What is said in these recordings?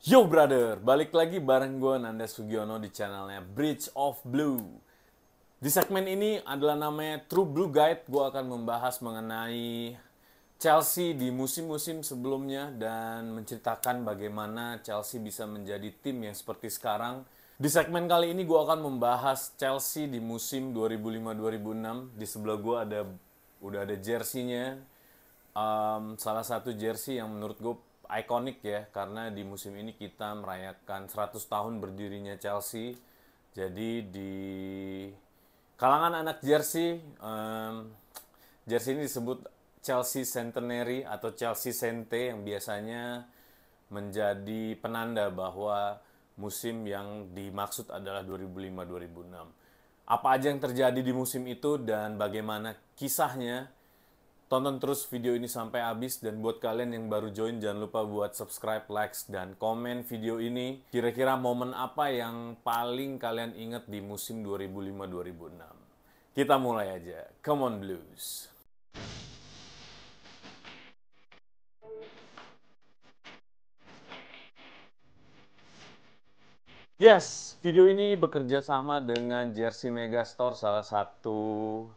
Yo brother, balik lagi bareng gue Nanda Sugiono di channelnya Bridge of Blue. Di segmen ini adalah namanya True Blue Guide. Gue akan membahas mengenai Chelsea di musim-musim sebelumnya dan menceritakan bagaimana Chelsea bisa menjadi tim yang seperti sekarang. Di segmen kali ini gue akan membahas Chelsea di musim 2005-2006. Di sebelah gue udah ada jersey-nya. Salah satu jersey yang menurut gue ikonik ya, karena di musim ini kita merayakan 100 tahun berdirinya Chelsea. Jadi di kalangan anak jersey, jersey ini disebut Chelsea Centenary atau Chelsea Cente, yang biasanya menjadi penanda bahwa musim yang dimaksud adalah 2005-2006. Apa aja yang terjadi di musim itu dan bagaimana kisahnya? Tonton terus video ini sampai habis, dan buat kalian yang baru join jangan lupa buat subscribe, like, dan komen video ini. Kira-kira momen apa yang paling kalian ingat di musim 2005-2006? Kita mulai aja. Come on Blues. Yes, video ini bekerja sama dengan Jersey Megastore, salah satu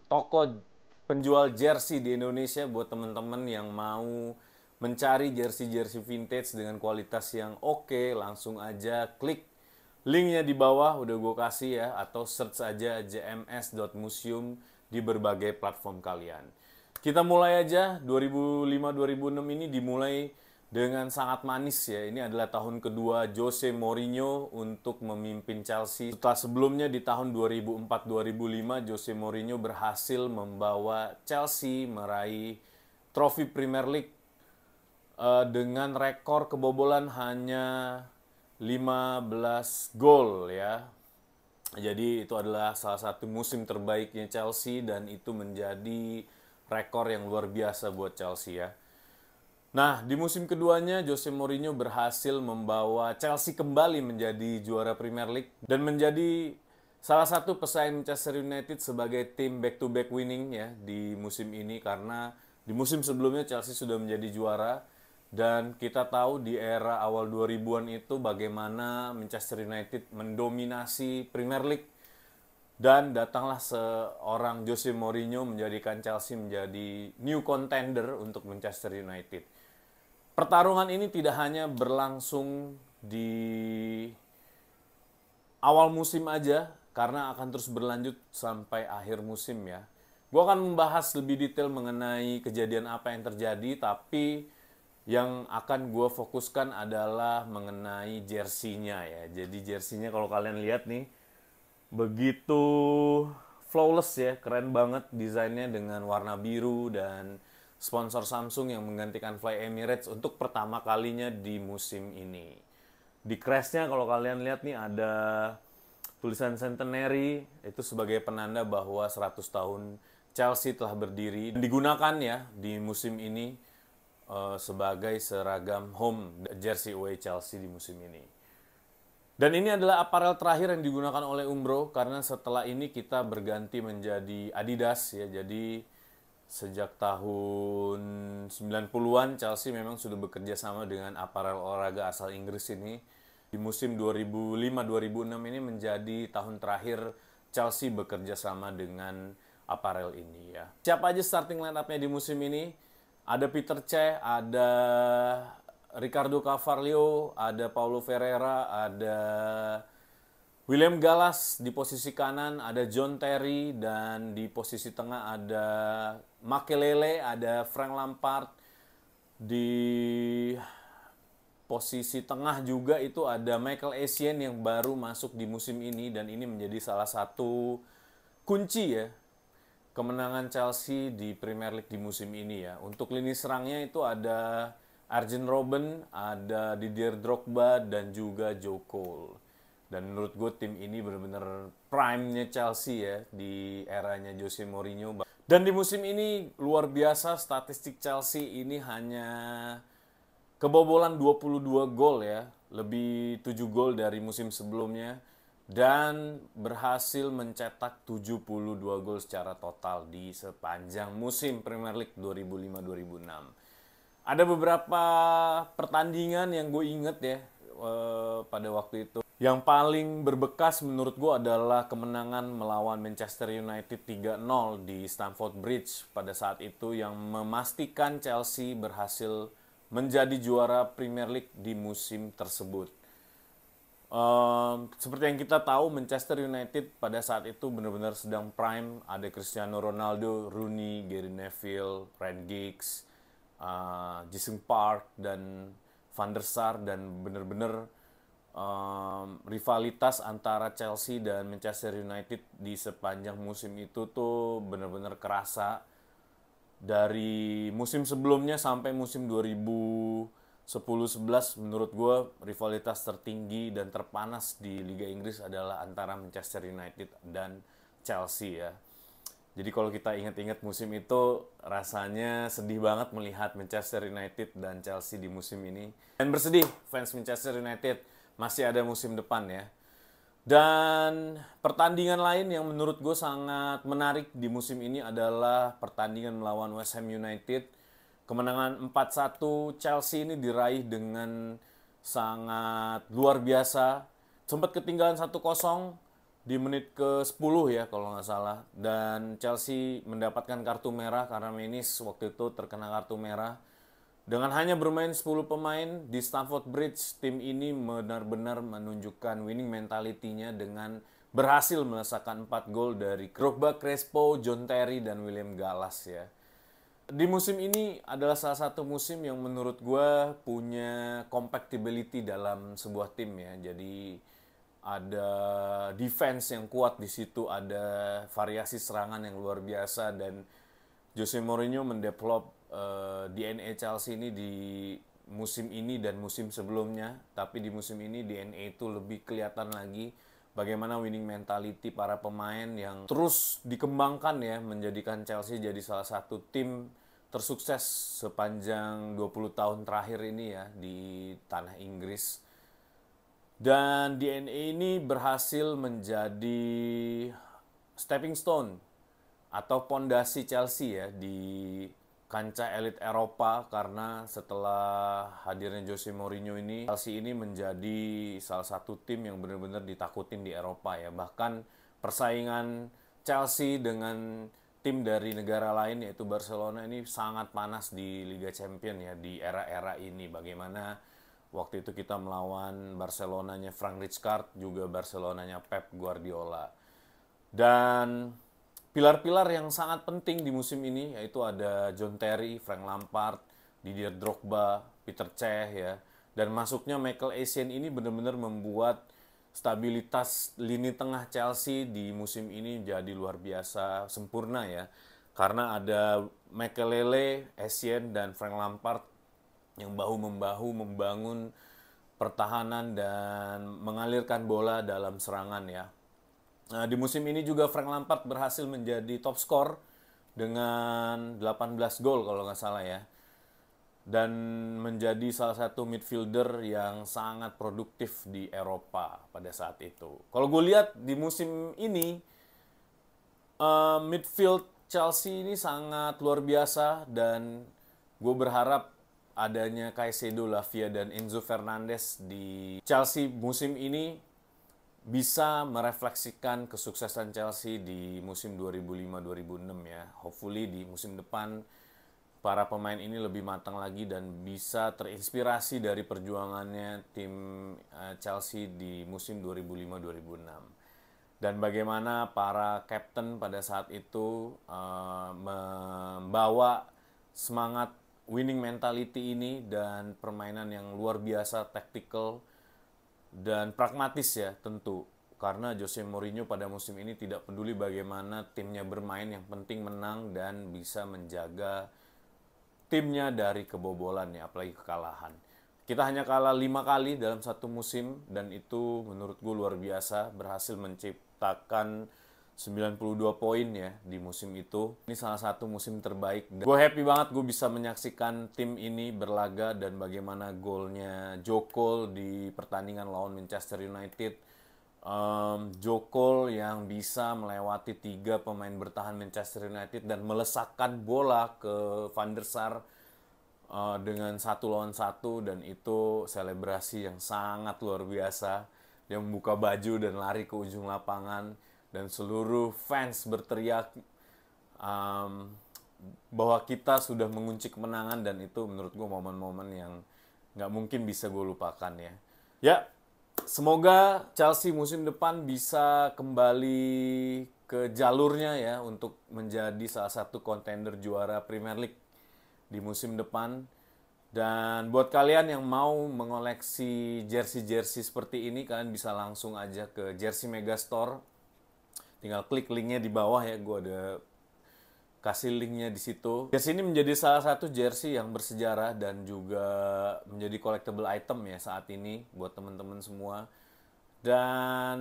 toko penjual jersey di Indonesia. Buat teman-teman yang mau mencari jersey-jersey vintage dengan kualitas yang oke, langsung aja klik linknya di bawah, udah gue kasih ya, atau search aja jms.museum di berbagai platform kalian. Kita mulai aja. 2005-2006 ini dimulai dengan sangat manis ya. Ini adalah tahun kedua Jose Mourinho untuk memimpin Chelsea. Setelah sebelumnya di tahun 2004-2005 Jose Mourinho berhasil membawa Chelsea meraih trofi Premier League dengan rekor kebobolan hanya 15 gol ya. Jadi itu adalah salah satu musim terbaiknya Chelsea dan itu menjadi rekor yang luar biasa buat Chelsea ya. Nah, di musim keduanya Jose Mourinho berhasil membawa Chelsea kembali menjadi juara Premier League dan menjadi salah satu pesaing Manchester United sebagai tim back-to-back winning ya di musim ini, karena di musim sebelumnya Chelsea sudah menjadi juara. Dan kita tahu di era awal 2000-an itu bagaimana Manchester United mendominasi Premier League. Dan datanglah seorang Jose Mourinho menjadikan Chelsea menjadi new contender untuk Manchester United. Pertarungan ini tidak hanya berlangsung di awal musim aja, karena akan terus berlanjut sampai akhir musim ya. Gue akan membahas lebih detail mengenai kejadian apa yang terjadi, tapi yang akan gue fokuskan adalah mengenai jersey-nya ya. Jadi jersey-nya kalau kalian lihat nih, begitu flawless ya, keren banget desainnya dengan warna biru dan sponsor Samsung yang menggantikan Fly Emirates untuk pertama kalinya di musim ini. Di crest-nya kalau kalian lihat nih ada tulisan Centenary, itu sebagai penanda bahwa 100 tahun Chelsea telah berdiri. Digunakan ya di musim ini sebagai seragam home jersey away Chelsea di musim ini. Dan ini adalah aparel terakhir yang digunakan oleh Umbro, karena setelah ini kita berganti menjadi Adidas ya. Jadi sejak tahun 90-an Chelsea memang sudah bekerja sama dengan aparel olahraga asal Inggris ini. Di musim 2005-2006 ini menjadi tahun terakhir Chelsea bekerja sama dengan aparel ini ya. Siapa aja starting line up-nya di musim ini? Ada Peter Cech, ada Ricardo Carvalho, ada Paulo Ferreira, ada William Gallas di posisi kanan, ada John Terry, dan di posisi tengah ada Makelele, ada Frank Lampard. Di posisi tengah juga itu ada Michael Essien yang baru masuk di musim ini, dan ini menjadi salah satu kunci ya kemenangan Chelsea di Premier League di musim ini ya. Untuk lini serangnya itu ada Arjen Robben, ada Didier Drogba, dan juga Joe Cole. Dan menurut gue tim ini benar-benar prime-nya Chelsea ya di eranya Jose Mourinho. Dan di musim ini luar biasa, statistik Chelsea ini hanya kebobolan 22 gol ya, lebih 7 gol dari musim sebelumnya, dan berhasil mencetak 72 gol secara total di sepanjang musim Premier League 2005-2006. Ada beberapa pertandingan yang gue inget ya, pada waktu itu. Yang paling berbekas menurut gue adalah kemenangan melawan Manchester United 3-0 di Stamford Bridge pada saat itu yang memastikan Chelsea berhasil menjadi juara Premier League di musim tersebut. Seperti yang kita tahu, Manchester United pada saat itu benar-benar sedang prime. Ada Cristiano Ronaldo, Rooney, Gary Neville, Ryan Giggs, Jisung Park, dan Van der Sar. Dan benar-benar rivalitas antara Chelsea dan Manchester United di sepanjang musim itu tuh benar-benar kerasa. Dari musim sebelumnya sampai musim 2010-11 menurut gue rivalitas tertinggi dan terpanas di Liga Inggris adalah antara Manchester United dan Chelsea ya. Jadi kalau kita ingat-ingat musim itu rasanya sedih banget melihat Manchester United dan Chelsea di musim ini. Dan bersedih fans Manchester United masih ada musim depan ya. Dan pertandingan lain yang menurut gue sangat menarik di musim ini adalah pertandingan melawan West Ham United. Kemenangan 4-1 Chelsea ini diraih dengan sangat luar biasa. Sempat ketinggalan 1-0 di menit ke-10 ya kalau nggak salah. Dan Chelsea mendapatkan kartu merah karena Menis waktu itu terkena kartu merah. Dengan hanya bermain 10 pemain di Stamford Bridge, tim ini benar-benar menunjukkan winning mentality-nya dengan berhasil melesakkan 4 gol dari Drogba, Crespo, John Terry, dan William Gallas ya. Di musim ini adalah salah satu musim yang menurut gue punya compatibility dalam sebuah tim ya. Jadi ada defense yang kuat di situ, ada variasi serangan yang luar biasa, dan Jose Mourinho mendevelop DNA Chelsea ini di musim ini dan musim sebelumnya. Tapi di musim ini DNA itu lebih kelihatan lagi bagaimana winning mentality para pemain yang terus dikembangkan ya, menjadikan Chelsea jadi salah satu tim tersukses sepanjang 20 tahun terakhir ini ya di tanah Inggris. Dan DNA ini berhasil menjadi stepping stone atau pondasi Chelsea ya di kancah elit Eropa, karena setelah hadirnya Jose Mourinho ini, Chelsea ini menjadi salah satu tim yang benar-benar ditakutin di Eropa ya. Bahkan persaingan Chelsea dengan tim dari negara lain yaitu Barcelona ini sangat panas di Liga Champions ya di era-era ini. Bagaimana waktu itu kita melawan Barcelonanya Frank Rijkaard, juga Barcelonanya Pep Guardiola. Dan pilar-pilar yang sangat penting di musim ini yaitu ada John Terry, Frank Lampard, Didier Drogba, Peter Cech ya. Dan masuknya Michael Essien ini benar-benar membuat stabilitas lini tengah Chelsea di musim ini jadi luar biasa sempurna ya. Karena ada Makelele, Essien, dan Frank Lampard yang bahu-membahu membangun pertahanan dan mengalirkan bola dalam serangan ya. Nah, di musim ini juga Frank Lampard berhasil menjadi top skor dengan 18 gol kalau nggak salah ya. Dan menjadi salah satu midfielder yang sangat produktif di Eropa pada saat itu. Kalau gue lihat di musim ini, midfield Chelsea ini sangat luar biasa, dan gue berharap adanya Caicedo, Lavia, dan Enzo Fernandez di Chelsea musim ini bisa merefleksikan kesuksesan Chelsea di musim 2005-2006 ya. Hopefully di musim depan para pemain ini lebih matang lagi dan bisa terinspirasi dari perjuangannya tim Chelsea di musim 2005-2006. Dan bagaimana para kapten pada saat itu membawa semangat winning mentality ini dan permainan yang luar biasa, tactical dan pragmatis ya tentu. Karena Jose Mourinho pada musim ini tidak peduli bagaimana timnya bermain, yang penting menang dan bisa menjaga timnya dari kebobolan ya, apalagi kekalahan. Kita hanya kalah 5 kali dalam satu musim, dan itu menurut gue luar biasa, berhasil menciptakan 92 poin ya di musim itu. Ini salah satu musim terbaik. Gue happy banget gue bisa menyaksikan tim ini berlaga, dan bagaimana golnya Joe Cole di pertandingan lawan Manchester United. Joe Cole yang bisa melewati 3 pemain bertahan Manchester United dan melesakkan bola ke Van der Sar. dengan 1 lawan 1, dan itu selebrasi yang sangat luar biasa. Dia membuka baju dan lari ke ujung lapangan dan seluruh fans berteriak um, bahwa kita sudah mengunci kemenangan, dan itu menurut gue momen-momen yang nggak mungkin bisa gue lupakan ya. Ya, semoga Chelsea musim depan bisa kembali ke jalurnya ya untuk menjadi salah satu kontender juara Premier League di musim depan. Dan buat kalian yang mau mengoleksi jersey-jersey seperti ini, kalian bisa langsung aja ke Jersey Megastore. Tinggal klik linknya di bawah ya, gue ada kasih linknya di situ. Jersey ini menjadi salah satu jersey yang bersejarah dan juga menjadi collectible item ya saat ini buat teman-teman semua. Dan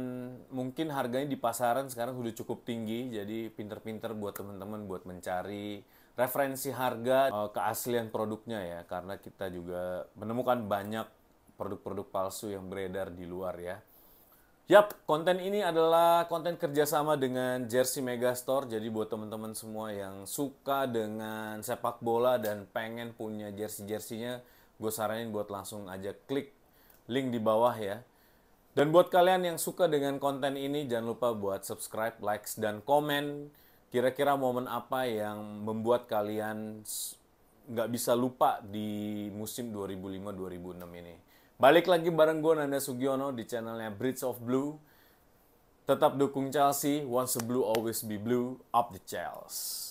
mungkin harganya di pasaran sekarang sudah cukup tinggi, jadi pinter-pinter buat teman-teman buat mencari referensi harga, keaslian produknya ya, karena kita juga menemukan banyak produk-produk palsu yang beredar di luar ya. Yap, konten ini adalah konten kerjasama dengan Jersey Megastore. Jadi buat teman-teman semua yang suka dengan sepak bola dan pengen punya jersey-jersinya, gue saranin buat langsung aja klik link di bawah ya. Dan buat kalian yang suka dengan konten ini, jangan lupa buat subscribe, likes, dan komen. Kira-kira momen apa yang membuat kalian nggak bisa lupa di musim 2005-2006 ini. Balik lagi bareng gue Nanda Sugiono di channelnya Bridge of Blue. Tetap dukung Chelsea, once the blue always be blue, up the Chelsea.